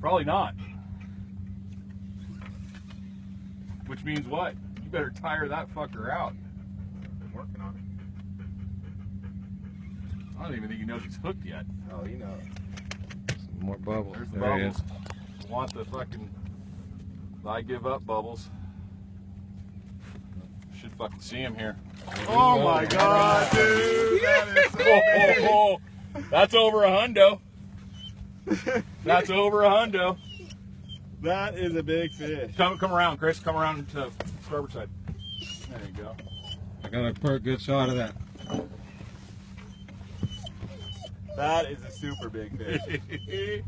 Probably not. Which means what? You better tire that fucker out. I'm working on it. I don't even think he knows he's hooked yet. Oh, you know. Some more bubbles. There's the There he bubbles. Want the fucking I give up bubbles. Should fucking see him here. Oh my god, dude! That is so That's over a hundo. That's over a hundo. That is a big fish. Come around, Chris. Come around to starboard side. There you go. I got a good shot of that. That is a super big fish.